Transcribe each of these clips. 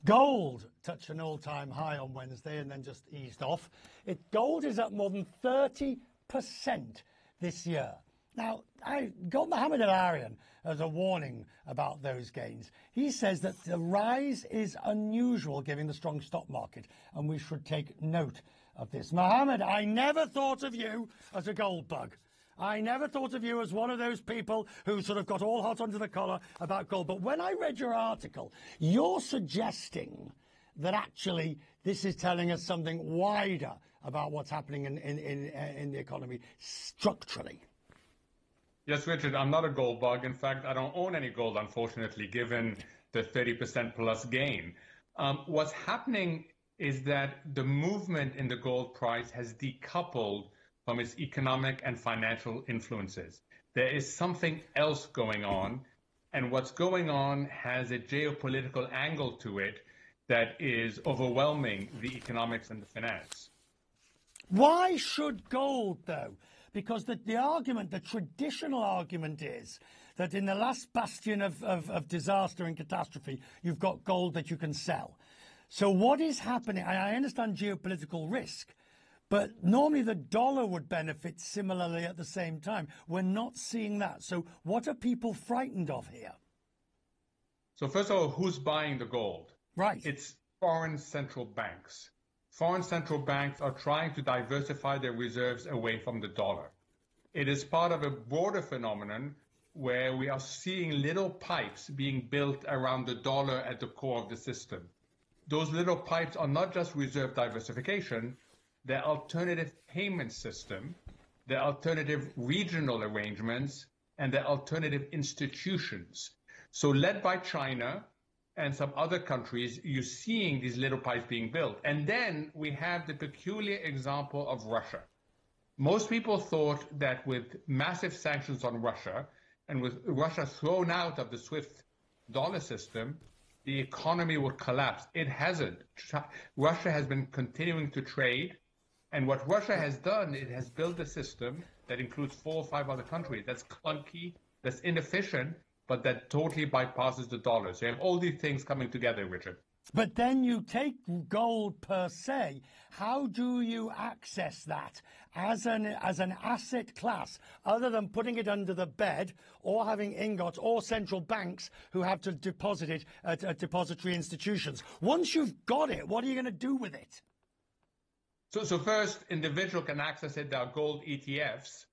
Gold touched an all-time high on Wednesday and then just eased off. Gold is up more than 30% this year. Now, I got Mohamed El-Erian as a warning about those gains. He says that the rise is unusual given the strong stock market, and we should take note of this. Mohamed, I never thought of you as a gold bug. I never thought of you as one of those people who sort of got all hot under the collar about gold. But when I read your article, you're suggesting that actually this is telling us something wider about what's happening in the economy structurally. Yes, Richard, I'm not a gold bug. In fact, I don't own any gold, unfortunately, given the 30% plus gain. What's happening is that the movement in the gold price has decoupled from its economic and financial influences. There is something else going on, and what's going on has a geopolitical angle to it that is overwhelming the economics and the finance. Why should gold, though? Because the argument, the traditional argument is that in the last bastion of disaster and catastrophe, you've got gold that you can sell. So what is happening? I understand geopolitical risk, but normally the dollar would benefit similarly at the same time. We're not seeing that. So what are people frightened of here? So first of all, who's buying the gold? Right. It's foreign central banks. Foreign central banks are trying to diversify their reserves away from the dollar. It is part of a broader phenomenon where we are seeing little pipes being built around the dollar at the core of the system. Those little pipes are not just reserve diversification, they're alternative payment system, they're alternative regional arrangements, and they're alternative institutions. So led by China and some other countries, you're seeing these little pipes being built. And then we have the peculiar example of Russia. Most people thought that with massive sanctions on Russia and with Russia thrown out of the SWIFT dollar system, the economy would collapse. It hasn't. Russia has been continuing to trade. And what Russia has done, it has built a system that includes 4 or 5 other countries. That's clunky, that's inefficient, but that totally bypasses the dollar. So you have all these things coming together, Richard. But then you take gold per se. How do you access that as an asset class, other than putting it under the bed or having ingots or central banks who have to deposit it at depository institutions? Once you've got it, what are you going to do with it? So first, individual can access it. There are gold ETFs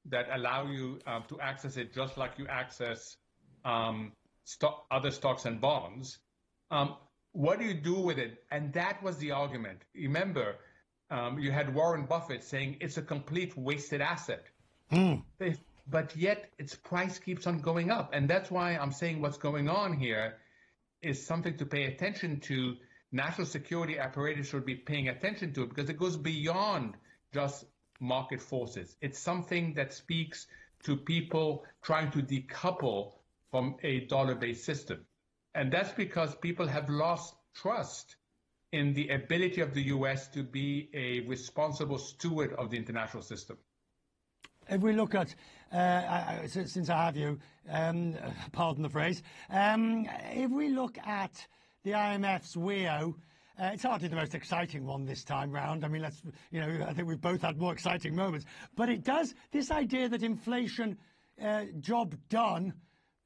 that allow you to access it just like you access other stocks and bonds. What do you do with it? And that was the argument. Remember, you had Warren Buffett saying it's a complete wasted asset. But yet its price keeps on going up. And that's why I'm saying what's going on here is something to pay attention to. National security apparatus should be paying attention to it because it goes beyond just market forces. It's something that speaks to people trying to decouple from a dollar-based system. And that's because people have lost trust in the ability of the U.S. to be a responsible steward of the international system. If we look at, since I have you, pardon the phrase, if we look at the IMF's WEO, it's hardly the most exciting one this time round. I mean, I think we've both had more exciting moments. But it does, this idea that inflation, job done,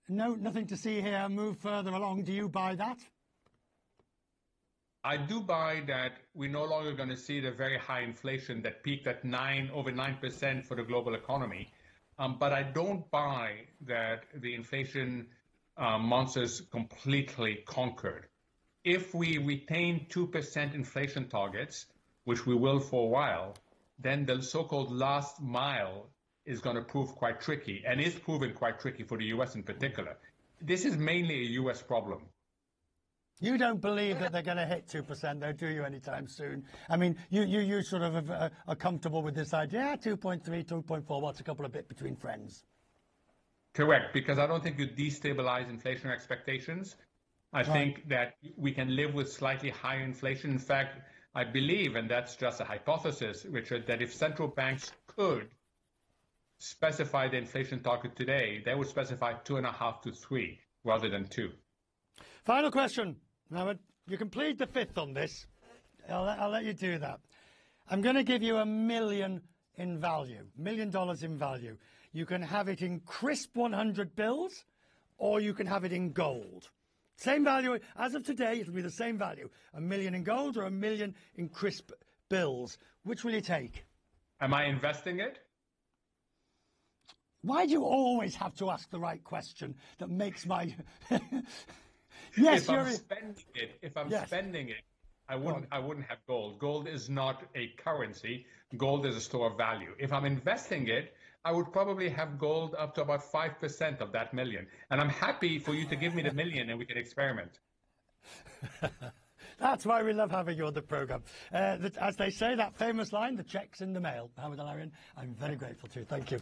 nothing to see here, move further along. Do you buy that? I do buy that we're no longer going to see the very high inflation that peaked at over 9% for the global economy. But I don't buy that the inflation monster's completely conquered. If we retain 2% inflation targets, which we will for a while, then the so-called last mile is going to prove quite tricky, and is proven quite tricky for the U.S. in particular. This is mainly a U.S. problem. You don't believe that they're going to hit 2%, though, do you, anytime soon? I mean, you sort of are comfortable with this idea, 2.3, 2.4, what's a couple of bit between friends? Correct, because I don't think you destabilize inflation expectations. I think that we can live with slightly higher inflation. In fact, I believe, and that's just a hypothesis, Richard, that if central banks could specify the inflation target today, they would specify 2.5 to 3 rather than 2. Final question, Mohamed. You can plead the fifth on this. I'll let you do that. I'm going to give you $1 million in value, $1 million in value. You can have it in crisp 100 bills, or you can have it in gold. Same value as of today. It'll be the same value: $1 million in gold or $1 million in crisp bills. Which will you take? Am I investing it? Why do you always have to ask the right question that makes my... Yes, if I'm spending it, I wouldn't have gold. Gold is not a currency. Gold is a store of value. If I'm investing it, I would probably have gold up to about 5% of that million. And I'm happy for you to give me the million and we can experiment. That's why we love having you on the programme. As they say, that famous line, the check's in the mail. Mohamed El-Erian, I'm very grateful to you. Thank you.